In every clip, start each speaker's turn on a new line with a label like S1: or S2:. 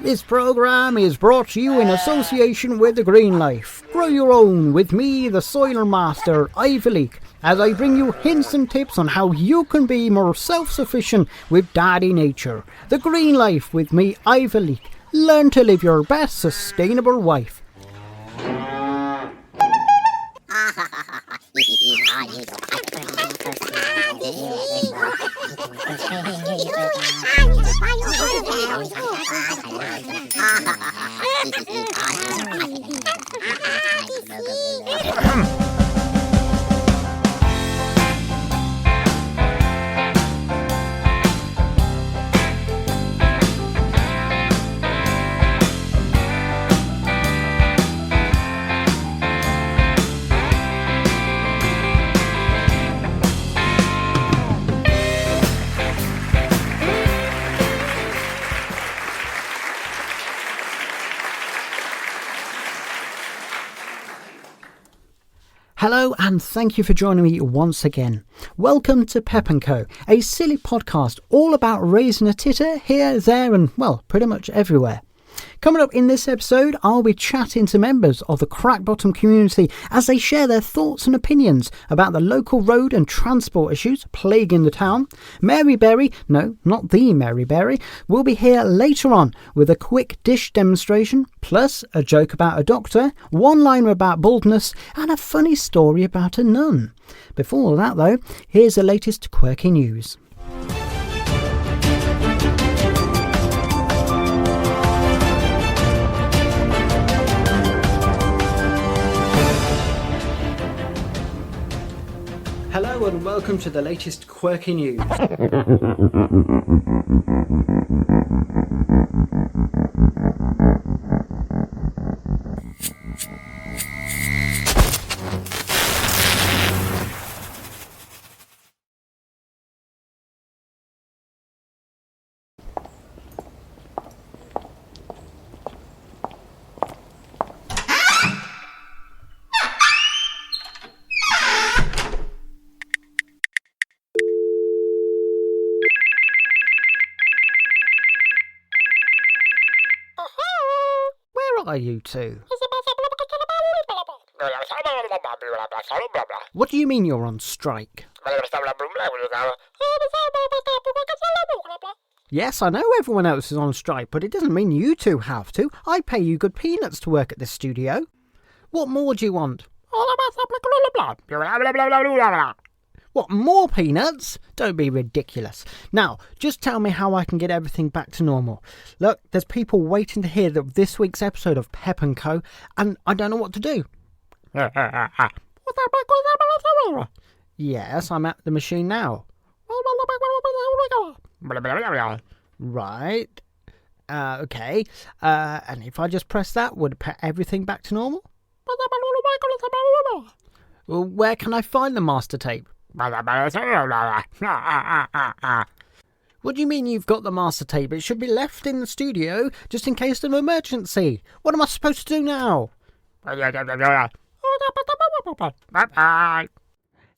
S1: This programme is brought to you in association with The Green Life. Grow your own with me, the Soiler Master, Ivalik, as I bring you hints and tips on how you can be more self-sufficient with Daddy Nature. The Green Life with me, Ivalik. Learn to live your best sustainable life. Hello and thank you for joining me once again. Welcome to Pepp & Co, a silly podcast all about raising a titter here, there and, well, pretty much everywhere. Coming up in this episode, I'll be chatting to members of the Crackbottom community as they share their thoughts and opinions about the local road and transport issues plaguing the town. Mary Berry, no, not the Mary Berry, will be here later on with a quick dish demonstration, plus a joke about a doctor, one-liner about baldness, and a funny story about a nun. Before all that though, here's the latest quirky news. Hello and welcome to the latest quirky news. Are you two? What do you mean you're on strike? Yes, I know everyone else is on strike, but it doesn't mean you two have to. I pay you good peanuts to work at this studio. What more do you want? What, more peanuts? Don't be ridiculous. Now, just tell me how I can get everything back to normal. Look, there's people waiting to hear this week's episode of Pepp & Co, and I don't know what to do. Yes, I'm at the machine now. Right. Okay. And if I just press that, would it put everything back to normal? Well, where can I find the master tape? What do you mean you've got the master tape? It should be left in the studio just in case of an emergency. What am I supposed to do now?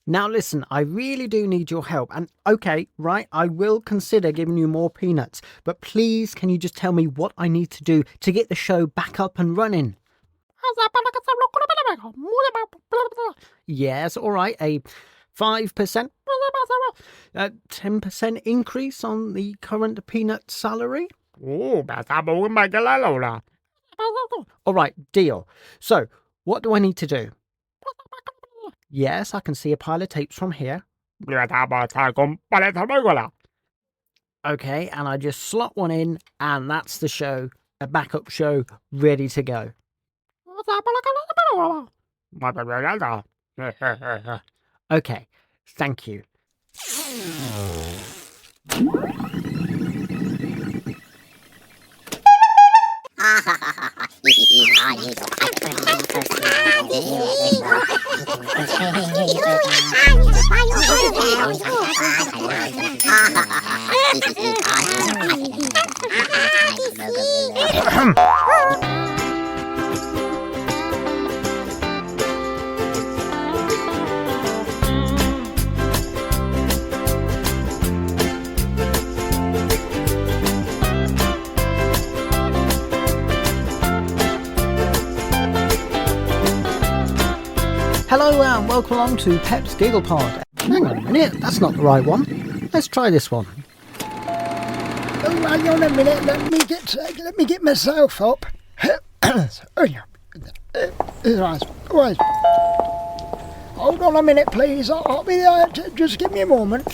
S1: Now listen, I really do need your help. And okay, right, I will consider giving you more peanuts. But please, can you just tell me what I need to do to get the show back up and running? Yes, all right, a 5%, 10% increase on the current peanut salary? All right, deal. So, what do I need to do? Yes, I can see a pile of tapes from here. Okay, and I just slot one in, and that's the show, a backup show, ready to go. Okay, thank you. and welcome along to Pepp's Giggle Pod. Hang on a minute, that's not the right one. Let's try this one.
S2: Oh, hang on a minute, let me get myself up. Right. Hold on a minute, please. I'll be there. Just give me a moment.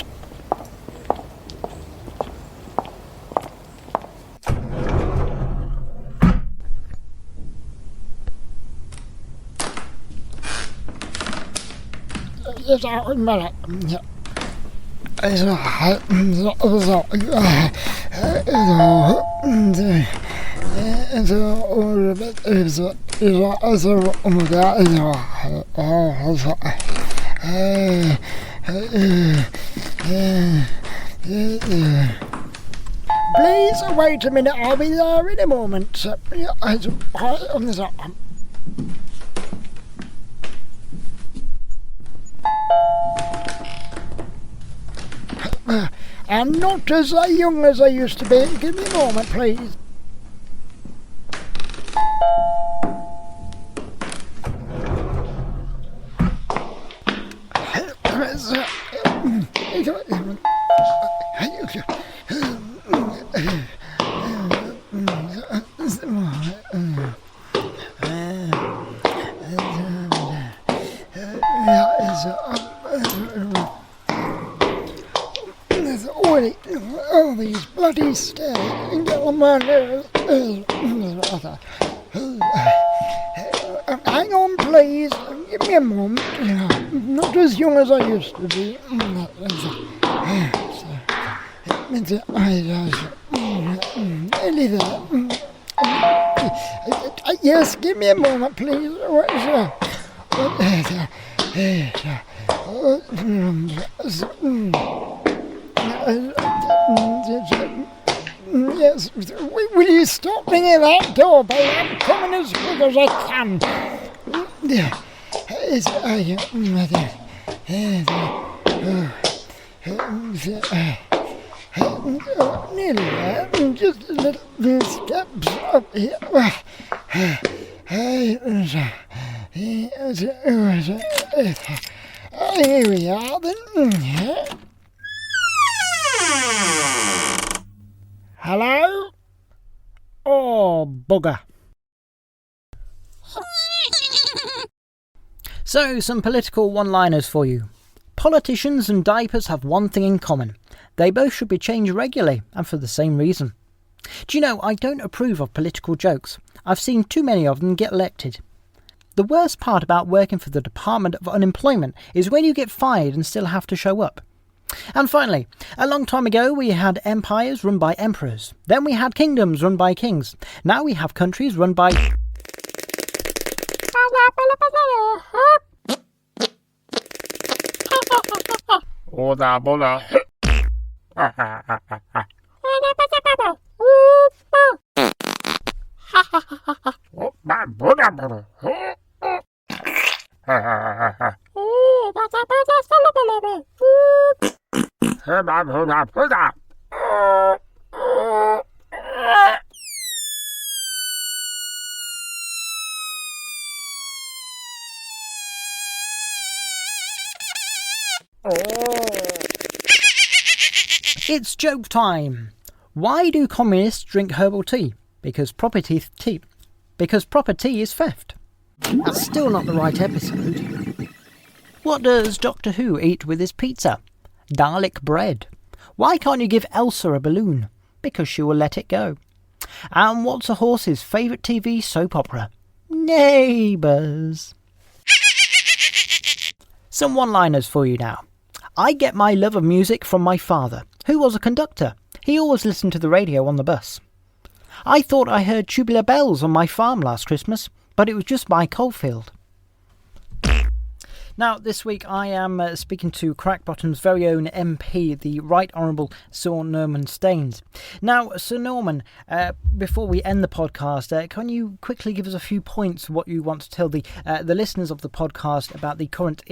S2: Please wait a minute, I'll be there in a moment. I'm not as young as I used to be. Give me a moment, please. All these bloody stairs get on my nerves. Hang on, please. Give me a moment. I'm not as young as I used to be. Nearly there. Yes, give me a moment, please. Yes, will you stop ringing that doorbell? I'm coming as quick as I can. Nearly there. Just a little steps up here. Here we are then. Hello? Oh, bugger.
S1: So, some political one-liners for you. Politicians and diapers have one thing in common. They both should be changed regularly, and for the same reason. Do you know, I don't approve of political jokes. I've seen too many of them get elected. The worst part about working for the Department of Unemployment is when you get fired and still have to show up. And finally, a long time ago we had empires run by emperors. Then we had kingdoms run by kings. Now we have countries run by... It's joke time. Why do communists drink herbal tea? Because proper tea is theft. That's still not the right episode. What does Doctor Who eat with his pizza? Garlic bread. Why can't you give Elsa a balloon? Because she will let it go. And what's a horse's favourite TV soap opera? Neighbours. Some one-liners for you now. I get my love of music from my father, who was a conductor. He always listened to the radio on the bus. I thought I heard tubular bells on my farm last Christmas, but it was just my coalfield. Now, this week I am speaking to Crackbottom's very own MP, the Right Honourable Sir Norman Staines. Now, Sir Norman, before we end the podcast, can you quickly give us a few points of what you want to tell the listeners of the podcast about the current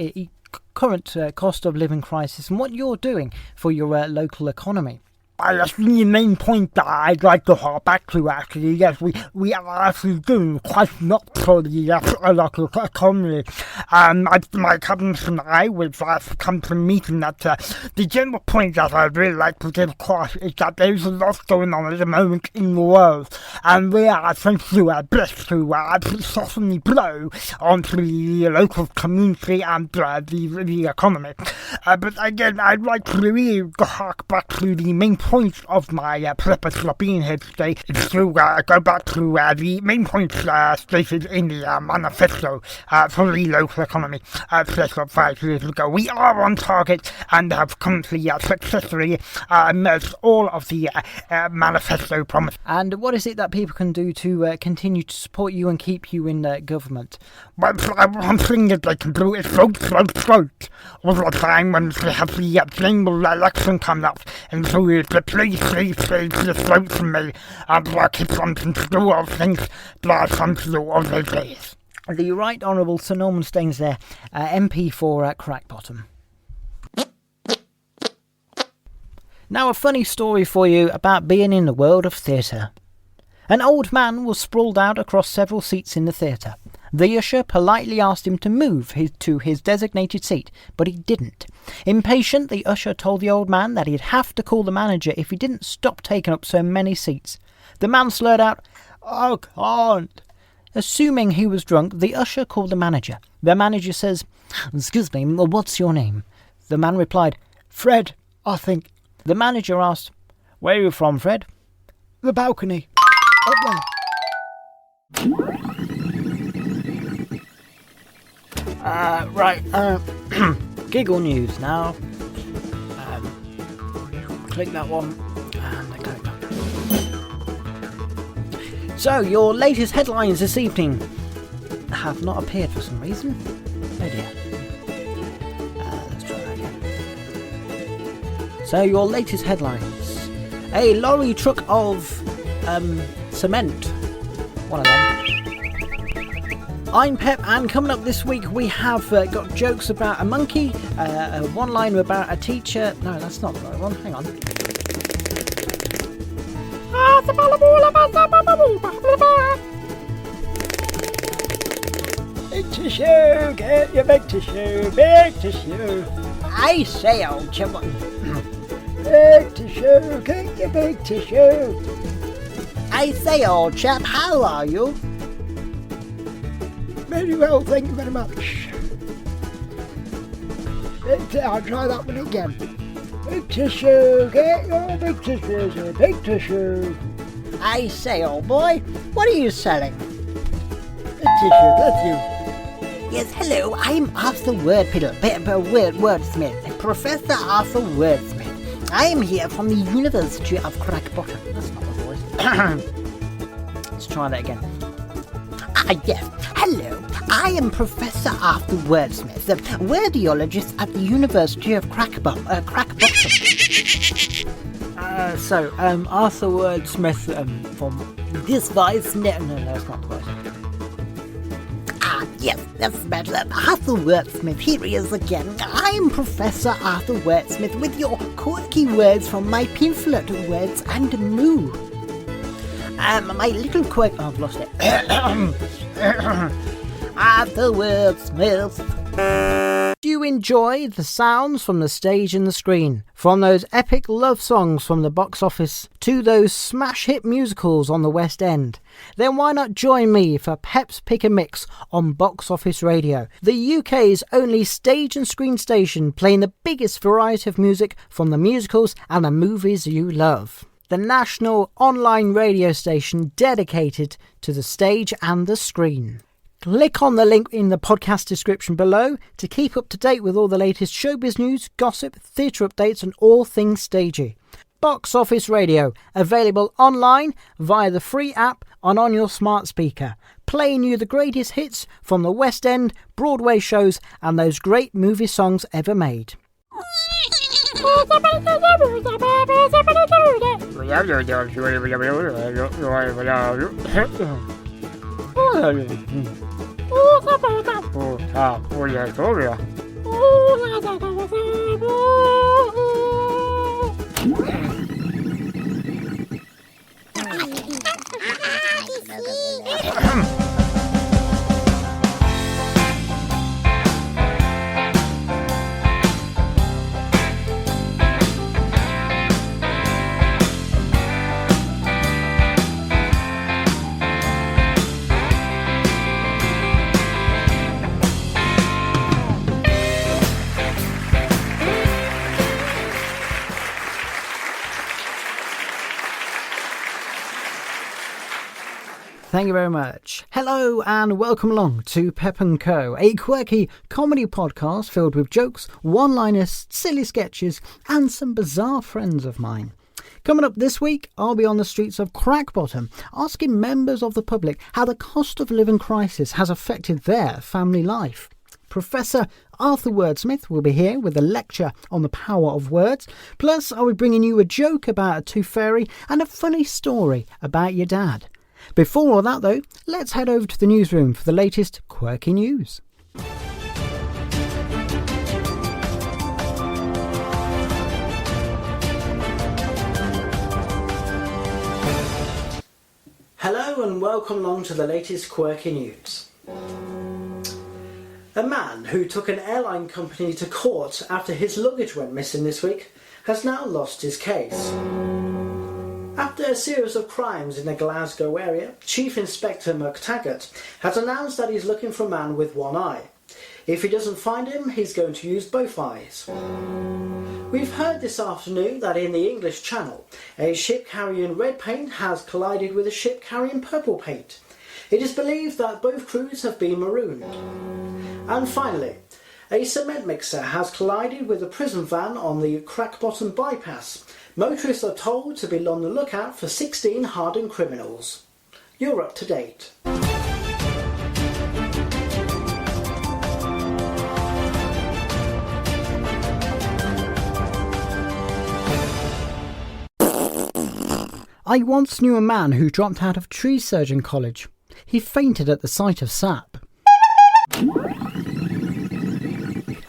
S1: cost of living crisis and what you're doing for your local economy?
S2: That's the main point that I'd like to hark back to, actually. Yes, we are actually doing quite not for the local economy. My cousins and I, we've come to a meeting that the general point that I'd really like to get across is that there's a lot going on at the moment in the world, and we are essentially blessed to certainly blow onto the local community and the economy. But again, I'd like to really hark back to the main point of my purpose for being here today is to go back to the main points stated in the manifesto for the local economy set up 5 years ago. We are on target and have currently successfully merged all of the manifesto promises.
S1: And what is it that people can do to continue to support you and keep you in government?
S2: Well, one thing that they can do is vote all the time when they have the general election coming up, and so please just vote for me, and keep something to do all things, something to do all those days.
S1: The Right Honourable Sir Norman Staines there, MP for Crackbottom. Now a funny story for you about being in the world of theatre. An old man was sprawled out across several seats in the theatre. The usher politely asked him to move to his designated seat, but he didn't. Impatient, the usher told the old man that he'd have to call the manager if he didn't stop taking up so many seats. The man slurred out, "I can't." Assuming he was drunk, the usher called the manager. The manager says, "Excuse me, what's your name?" The man replied, "Fred, I think." The manager asked, "Where are you from, Fred?"
S2: The balcony. Up there.
S1: Giggle news now. Click that one, and I click that. So, your latest headlines this evening have not appeared for some reason. Oh dear. Let's try that again. So, your latest headlines. A lorry truck of cement. One of them. I'm Pepp, and coming up this week we have got jokes about a monkey, one liner about a teacher. No, that's not the right one. Hang on.
S2: Big tissue, get your big tissue, big tissue.
S1: I say, old chum.
S2: Big tissue, get your big tissue.
S1: I say, old chap, how are you?
S2: Very well, thank you very much. I'll try that one again. Big tissue, get your big tissue, big tissue.
S1: I say, old boy, what are you selling?
S2: Big tissue, that's you.
S1: Yes, hello, I'm Arthur Wordsmith, Professor Arthur Wordsmith. I am here from the University of Crackbottom. That's not my voice. Let's try that again. Yes. Hello, I am Professor Arthur Wordsmith, wordiologist at the University of Crackbottom. Arthur Wordsmith from this voice. No, that's not the voice. Yes, that's better. Arthur Wordsmith, here he is again. I'm Professor Arthur Wordsmith with your quirky words from my pamphlet, Words and Moo. My little quirk... Oh, I've lost it. Arthur Wordsmith. Do you enjoy the sounds from the stage and the screen? From those epic love songs from the box office to those smash hit musicals on the West End? Then why not join me for Pepp's Pick a Mix on Box Office Radio, the UK's only stage and screen station playing the biggest variety of music from the musicals and the movies you love. The national online radio station dedicated to the stage and the screen. Click on the link in the podcast description below to keep up to date with all the latest showbiz news, gossip, theatre updates and all things stagey. Box Office Radio, available online via the free app and on your smart speaker, playing you the greatest hits from the West End, Broadway shows and those great movie songs ever made. Thank you very much. Hello and welcome along to Pepp & Co, a quirky comedy podcast filled with jokes, one-liners, silly sketches and some bizarre friends of mine. Coming up this week, I'll be on the streets of Crackbottom asking members of the public how the cost of living crisis has affected their family life. Professor Arthur Wordsmith will be here with a lecture on the power of words. Plus, I'll be bringing you a joke about a tooth fairy and a funny story about your dad. Before all that, though, let's head over to the newsroom for the latest quirky news. Hello and welcome along to the latest quirky news. A man who took an airline company to court after his luggage went missing this week has now lost his case. After a series of crimes in the Glasgow area, Chief Inspector McTaggart has announced that he's looking for a man with one eye. If he doesn't find him, he's going to use both eyes. We've heard this afternoon that in the English Channel, a ship carrying red paint has collided with a ship carrying purple paint. It is believed that both crews have been marooned. And finally, a cement mixer has collided with a prison van on the Crackbottom bypass. Motorists are told to be on the lookout for 16 hardened criminals. You're up to date. I once knew a man who dropped out of tree surgeon college. He fainted at the sight of sap.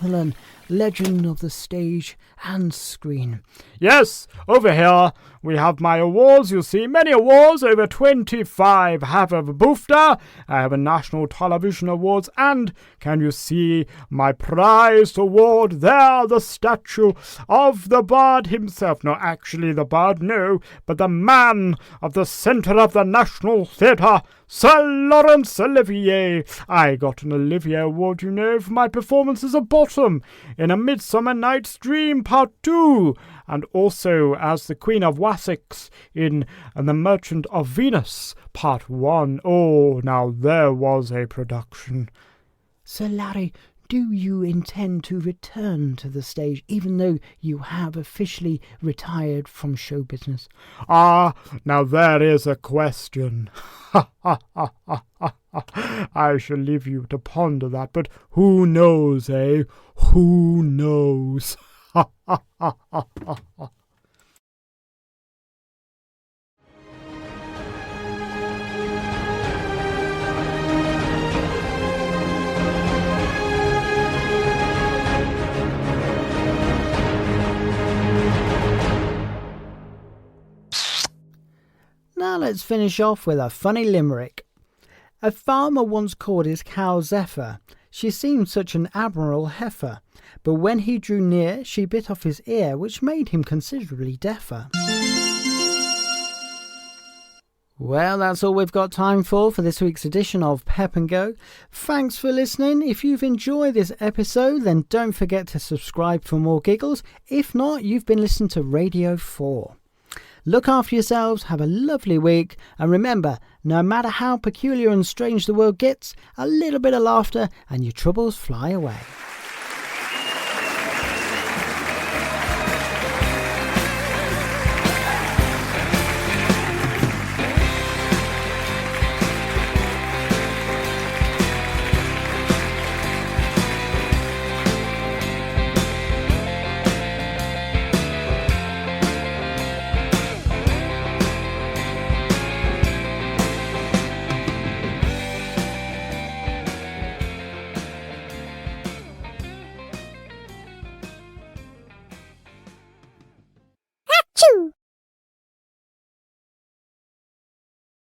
S1: Helen, legend of the stage and screen.
S2: Yes, over here we have my awards. You see, many awards, over 25. I have a BAFTA, I have a National Television Awards, and can you see my prized award there, the statue of the bird himself? Not actually the bird, no, but the man of the centre of the National Theatre, Sir Laurence Olivier. I got an Olivier Award, you know, for my performance as a bottom in A Midsummer Night's Dream Part 2, and also as the Queen of Wessex in The Merchant of Venus Part 1. Oh, now there was a production.
S1: Sir Larry, do you intend to return to the stage, even though you have officially retired from show business?
S2: Ah, now there is a question. I shall leave you to ponder that, but who knows, eh? Who knows?
S1: Now let's finish off with a funny limerick. A farmer once called his cow Zephyr. She seemed such an admirable heifer, but when he drew near, she bit off his ear, which made him considerably deafer. Well, that's all we've got time for this week's edition of Pepp & Go. Thanks for listening. If you've enjoyed this episode, then don't forget to subscribe for more giggles. If not, you've been listening to Radio 4. Look after yourselves, have a lovely week, and remember, no matter how peculiar and strange the world gets, a little bit of laughter and your troubles fly away.